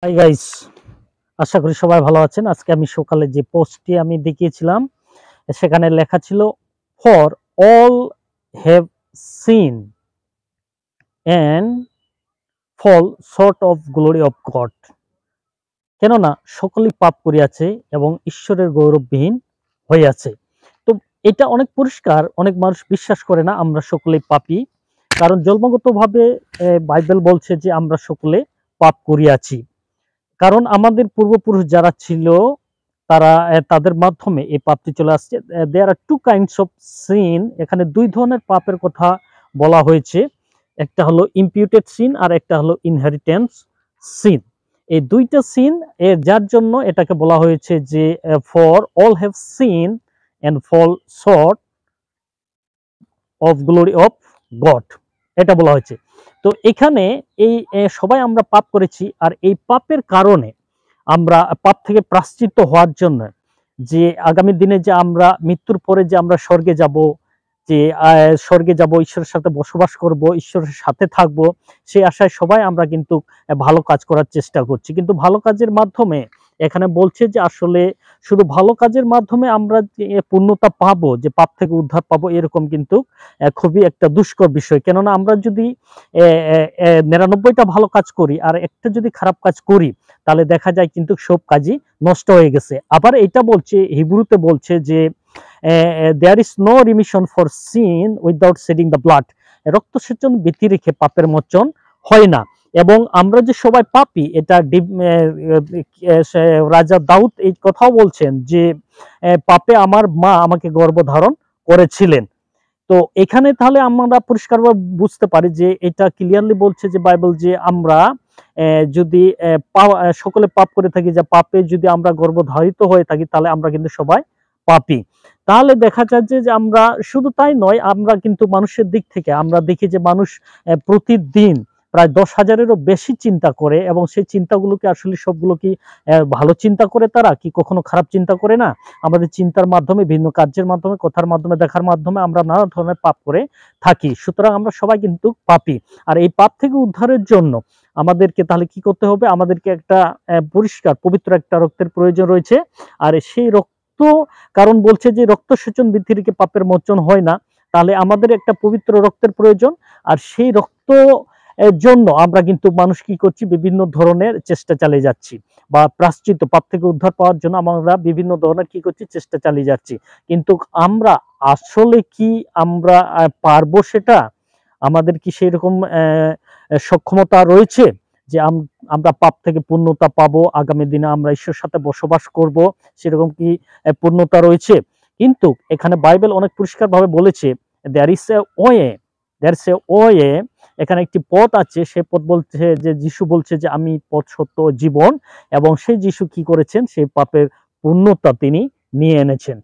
Hi guys, আশা করি সবাই ভালো আছেন। আজকে আমি সকালে যে পোস্টটি আমি দেখিয়েছিলাম সেখানে লেখা ছিল for all have sin and fall short of glory of God. কেননা সকলেই পাপ করিয়াছে এবং ঈশ্বরের গৌরববিহীন হইয়াছে। তো এটা অনেক পরিষ্কার, অনেক মানুষ বিশ্বাস করে না আমরা সকলেই পাপী, কারণ জন্মগতভাবে বাইবেল বলছে যে আমরা সকলে পাপ করিয়াছি। কারণ আমাদের পূর্বপুরুষ যারা ছিল তারা তাদের মাধ্যমে এই পাপটি চলে আসছে। দেয়ার আর টু কাইন্ডস অফ সিন, এখানে দুই ধরনের পাপের কথা বলা হয়েছে। একটা হলো ইমপিউটেড সিন আর একটা হলো ইনহেরিটেন্স সিন। এই দুইটা সিন যার জন্য এটাকে বলা হয়েছে যে for all have sin and fall short of glory of God, এটা বলা হয়েছে। তো এখানে এই সবাই আমরা পাপ করেছি, আর এই পাপের কারণে আমরা পাপ থেকে প্রায়শ্চিত্ত হওয়ার জন্য যে আগামী দিনে যে আমরা মৃত্যুর পরে যে আমরা স্বর্গে যাব, যে স্বর্গে যাব, ঈশ্বরের সাথে বসবাস করব, ঈশ্বরের সাথে থাকব, সেই আশায় সবাই আমরা কিন্তু ভালো কাজ করার চেষ্টা করছি। কিন্তু ভালো কাজের মাধ্যমে এখানে বলছে যে আসলে শুধু ভালো কাজের মাধ্যমে আমরা যে পূর্ণতা পাবো, যে পাপ থেকে উদ্ধার পাবো, এরকম কিন্তু খুবই একটা দুষ্কর বিষয়। কেননা আমরা যদি 99টা ভালো কাজ করি আর একটা যদি খারাপ কাজ করি, তাহলে দেখা যায় কিন্তু সব কাজই নষ্ট হয়ে গেছে। আবার এটা বলছে, হিব্রুতে বলছে যে there is no remission for sin without shedding the blood. রক্তসেচন ব্যতিরেকে পাপের মোচন হয় না। এবং আমরা যে সবাই পাপী, এটা রাজা দাউদ এই কথাও বলছেন যে পাপে আমার মা আমাকে গর্ভধারণ করেছিলেন। তো এখানে তাহলে আমরা পরিষ্কারভাবে বুঝতে পারি যে এটা ক্লিয়ারলি বলছে যে বাইবেল যে আমরা যদি সকলে পাপ করে থাকি, যে পাপে যদি আমরা গর্ভধারিত হয়ে থাকি, তাহলে আমরা কিন্তু সবাই পাপী। তাহলে দেখা যায় যে আমরা শুধু তাই নয়, আমরা কিন্তু মানুষের দিক থেকে আমরা দেখি যে মানুষ প্রতিদিন প্রায় 10,000-এরও বেশি চিন্তা করে, এবং সেই চিন্তাগুলোকে আসলে সবগুলো কি ভালো চিন্তা করে, তারা কি কখনো খারাপ চিন্তা করে না? আমাদের চিন্তার মাধ্যমে, ভিন্ন কার্যের মাধ্যমে, কথার মাধ্যমে, দেখার মাধ্যমে আমরা নানা ধরনের পাপ করে থাকি। সুতরাং আমরা সবাই কিন্তু পাপী। আর এই পাপ থেকে উদ্ধারের জন্য আমাদেরকে তাহলে কি করতে হবে? আমাদেরকে একটা পরিষ্কার পবিত্র একটা রক্তের প্রয়োজন রয়েছে। আর সেই রক্ত, কারণ বলছে যে রক্ত সেচন বৃদ্ধি রেখে পাপের মোচন হয় না, তাহলে আমাদের একটা পবিত্র রক্তের প্রয়োজন। আর সেই রক্ত এর জন্য আমরা কিন্তু মানুষ কি করছি, বিভিন্ন ধরনের চেষ্টা চালিয়ে যাচ্ছি, বা প্রায়শ্চিত্ত পাপ থেকে উদ্ধার পাওয়ার জন্য আমরা বিভিন্ন ধরনের কি করছি, চেষ্টা চালিয়ে যাচ্ছি। কিন্তু আমরা আসলে কি আমরা পারবো সেটা? আমাদের কি সেই রকম সক্ষমতা রয়েছে যে আমরা পাপ থেকে পূর্ণতা পাবো, আগামী দিনে আমরা ঈশ্বরের সাথে বসবাস করব, সেরকম কি পূর্ণতা রয়েছে? কিন্তু এখানে বাইবেল অনেক পরিষ্কারভাবে বলেছে there is a way, there is a way, এখানে একটি পথ আছে। সে পথ বলছে যে যিশু বলছে যে আমি পথ, সত্য ও জীবন, এবং সেই যিশু কি করেছেন, সেই পাপের পূর্ণতা তিনি নিয়ে এনেছেন।